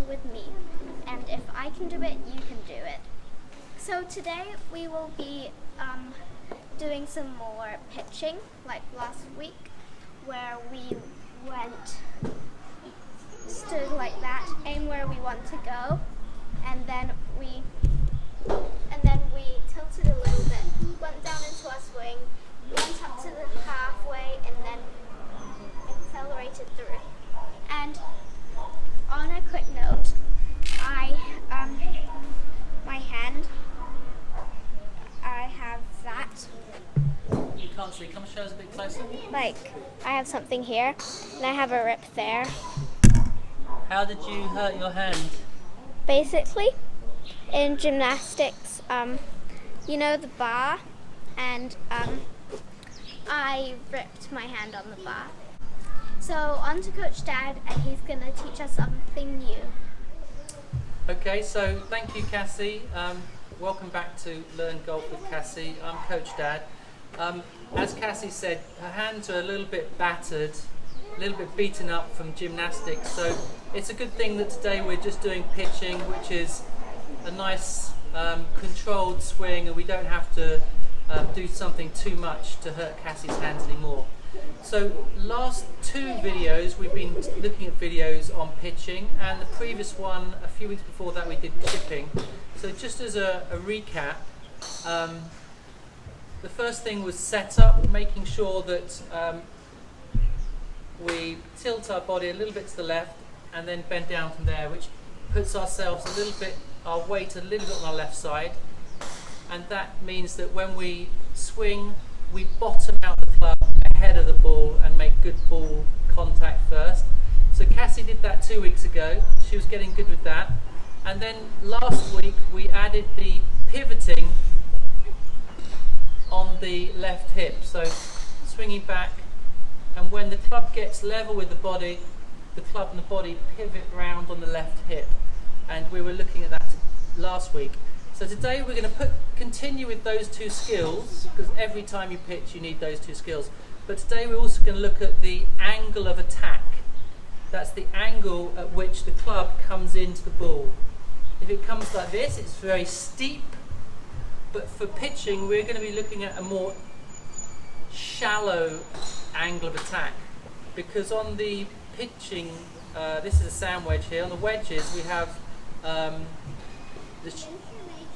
along with me. And if I can do it, you can do it. So today we will be doing some more pitching, like last week, where we stood like that, aim where we want to go, and then we tilted a little bit, went down into our swing, went up to the halfway, and then accelerated through. And on a quick note, my hand, I have that. You can't see. Come show us a bit closer. Like, I have something here, and I have a rip there. How did you hurt your hand? Basically, in gymnastics, you know the bar, and I ripped my hand on the bar. So on to Coach Dad, and he's going to teach us something new. Okay, so thank you, Cassie. Welcome back to Learn Golf with Cassie. I'm Coach Dad. As Cassie said, her hands are a little bit battered, a little bit beaten up from gymnastics, so it's a good thing that today we're just doing pitching, which is a nice controlled swing, and we don't have to do something too much to hurt Cassie's hands anymore. So last two videos we've been looking at videos on pitching, and the previous one a few weeks before that we did chipping. So just as a recap, the first thing was setup, making sure that we tilt our body a little bit to the left and then bend down from there, which puts ourselves a little bit, our weight a little bit on our left side, and that means that when we swing we bottom out the club ahead of the ball and make good ball contact first. So Cassie did that 2 weeks ago, she was getting good with that, and then last week we added the pivoting on the left hip, so swinging back, and when the club gets level with the body, the club and the body pivot round on the left hip, and we were looking at that last week. So today we're going to continue with those two skills, because every time you pitch you need those two skills, but today we're also going to look at the angle of attack. That's the angle at which the club comes into the ball. If it comes like this, it's very steep, but for pitching we're going to be looking at a more shallow angle of attack, because on the pitching, this is a sand wedge here, on the wedges we have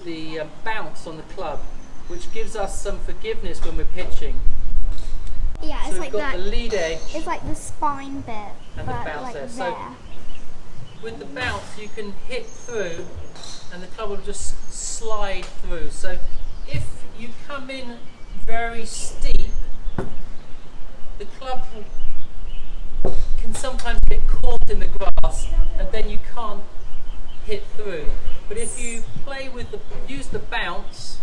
the bounce on the club, which gives us some forgiveness when we're pitching. Yeah, so it's we've like got that. The lead edge. It's like the spine bit, and but the bounce like there. there. So with the bounce you can hit through and the club will just slide through. So if you come in very steep, the club can sometimes get caught in the grass and then you can't hit through. But if you play with use the bounce,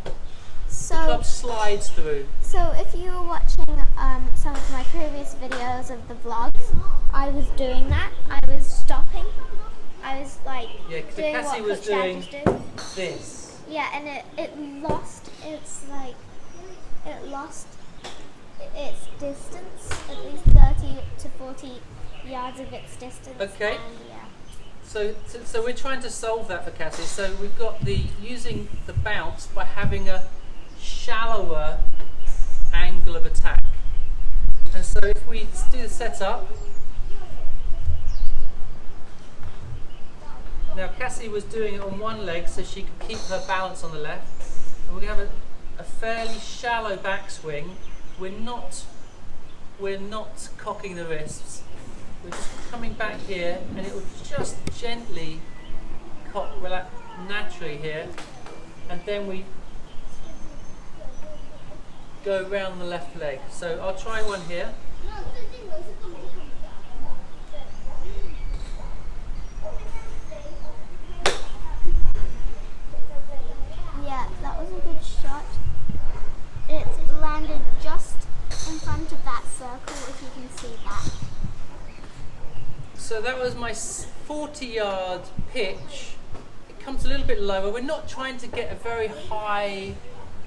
the club slides through. So if you were watching some of my previous videos of the vlogs, I was doing that. I was stopping. I was like doing Cassie what was Coach Dad doing just did. this. Yeah, and it lost its its distance, at least 30 to 40 yards of its distance. Okay. And yeah. So we're trying to solve that for Cassie. So we've got using the bounce by having a shallower angle of attack. And so if we do the setup, now Cassie was doing it on one leg so she could keep her balance on the left, and we're going to have a fairly shallow backswing. We're not cocking the wrists. We're just coming back here, and it will just gently cock naturally here, and then we go round the left leg. So I'll try one here. Yeah, that was a good shot. It landed just in front of that circle, if you can see that. So that was my 40-yard pitch. It comes a little bit lower. We're not trying to get a very high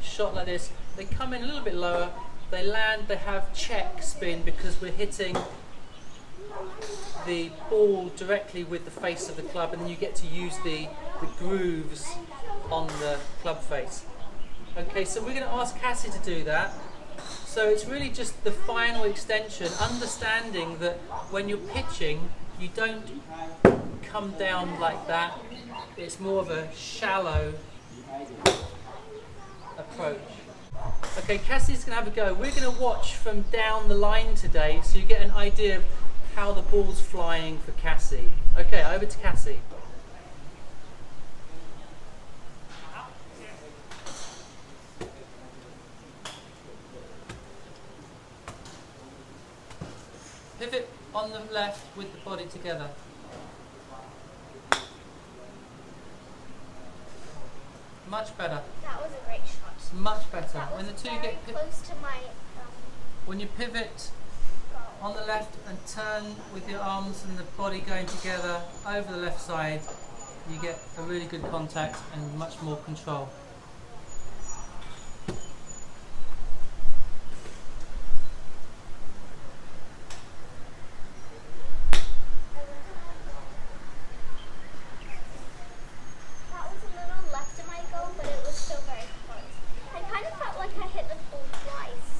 shot like this. They come in a little bit lower. They land, they have check spin because we're hitting the ball directly with the face of the club, and then you get to use the grooves on the club face. Okay, so we're going to ask Cassie to do that. So it's really just the final extension, understanding that when you're pitching, you don't come down like that. It's more of a shallow approach. Okay, Cassie's going to have a go. We're going to watch from down the line today, so you get an idea of how the ball's flying for Cassie. Okay, over to Cassie. Pivot on the left with the body together. Much better. That was a great shot. Much better. That When was the two very get close to my when you pivot on the left and turn with your arms and the body going together over the left side, you get a really good contact and much more control. That was a little left of my goal, but it was still very close. I kind of felt like I hit the ball twice.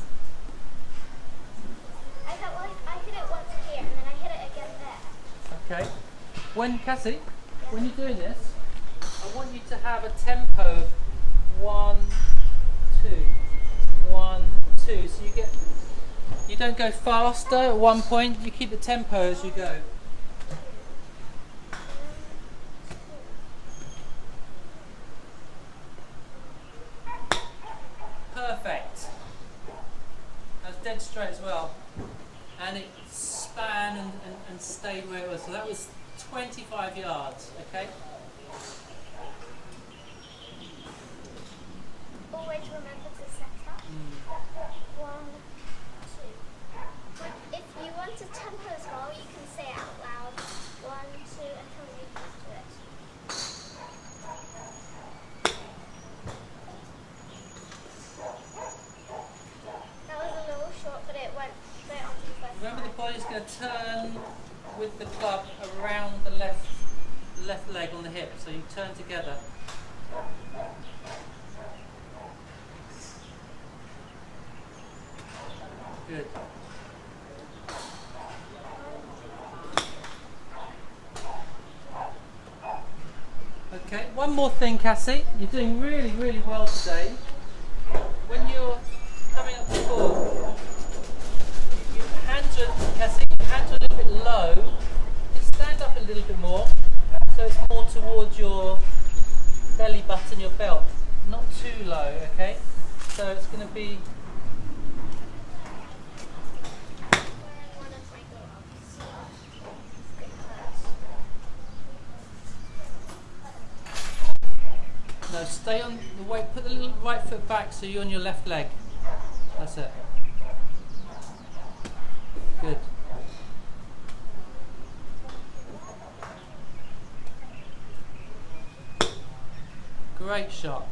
I felt like I hit it once here, and then I hit it again there. Okay. Cassie, when you're doing this, I want you to have a tempo of 1, 2, 1, 2. So you don't go faster at one point. You keep the tempo as you go. Perfect. That's dead straight as well. And it span and stayed where it was. So that was 25 yards, okay? Always remember to set up. 1, 2. If you want a tempo as well, you can say it out loud. 1, 2 until you get used to it. That was a little short, but it went straight onto the first Remember, line. the body's going to turn with the club around the left leg on the hip, so you turn together. Good. Okay, one more thing, Cassie. You're doing really, really well today. When you're coming up the ball, your hands are, Cassie, your hands are a little bit low. You stand up a little bit more, so it's more towards your belly button, your belt. Not too low, okay? So it's going to be One of my gloves. It hurts. no, stay on the weight, put the little right foot back so you're on your left leg. That's it. Good. Great shot.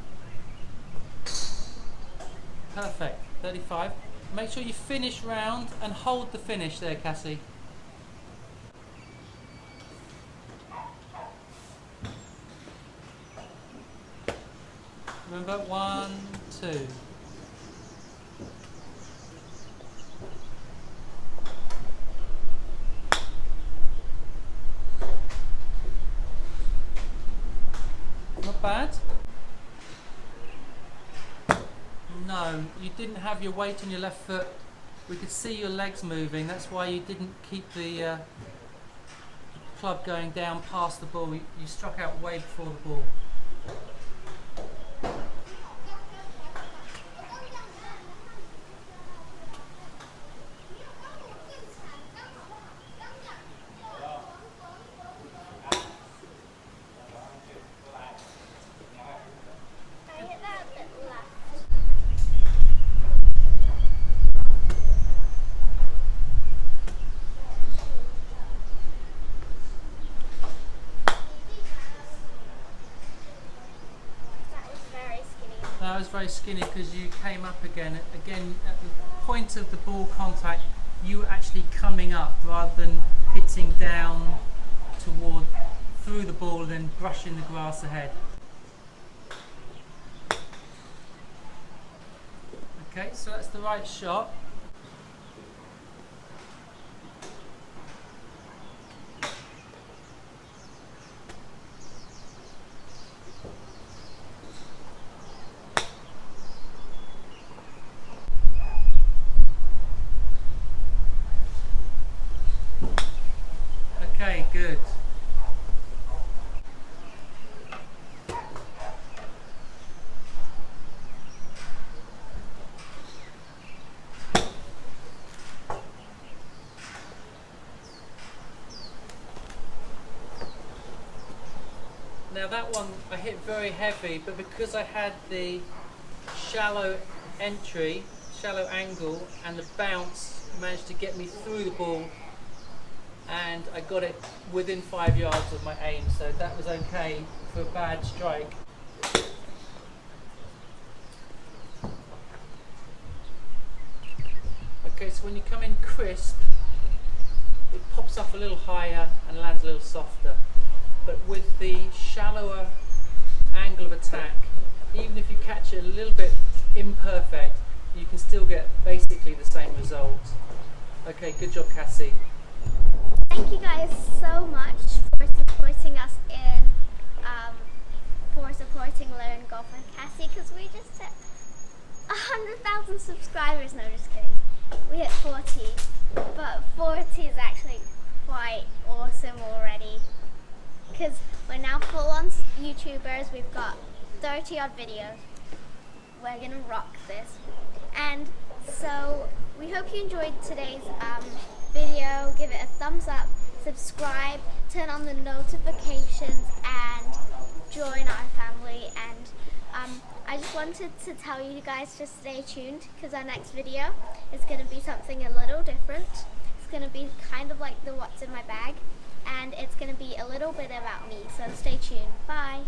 Perfect. 35. Make sure you finish round and hold the finish there, Cassie. Remember, 1, 2. Not bad. No, you didn't have your weight on your left foot. We could see your legs moving. That's why you didn't keep the club going down past the ball. You struck out way before the ball. I hit that a bit left. That was very skinny. That was very skinny because you came up again. Again, at the point of the ball contact, you were actually coming up rather than hitting down through the ball and then brushing the grass ahead. Okay, so that's the right shot. Okay, good. Now that one I hit very heavy, but because I had the shallow entry, shallow angle, and the bounce managed to get me through the ball, and I got it within 5 yards of my aim, so that was okay for a bad strike. Okay, so when you come in crisp, it pops up a little higher and lands a little softer. But with the shallower angle of attack, even if you catch it a little bit imperfect, you can still get basically the same result. Okay, good job, Cassie. Thank you guys so much for supporting us for supporting Learn Golf with Cassie, because we just hit 100,000 subscribers. No, just kidding. We hit 40, but 40 is actually quite awesome already, because we're now full-on YouTubers. We've got 30 odd videos. We're gonna rock this, and so we hope you enjoyed today's video. Give it a thumbs up, subscribe, turn on the notifications, and join our family. And I just wanted to tell you guys to stay tuned, because our next video is going to be something a little different. It's going to be kind of like the what's in my bag, and it's going to be a little bit about me, so stay tuned. Bye.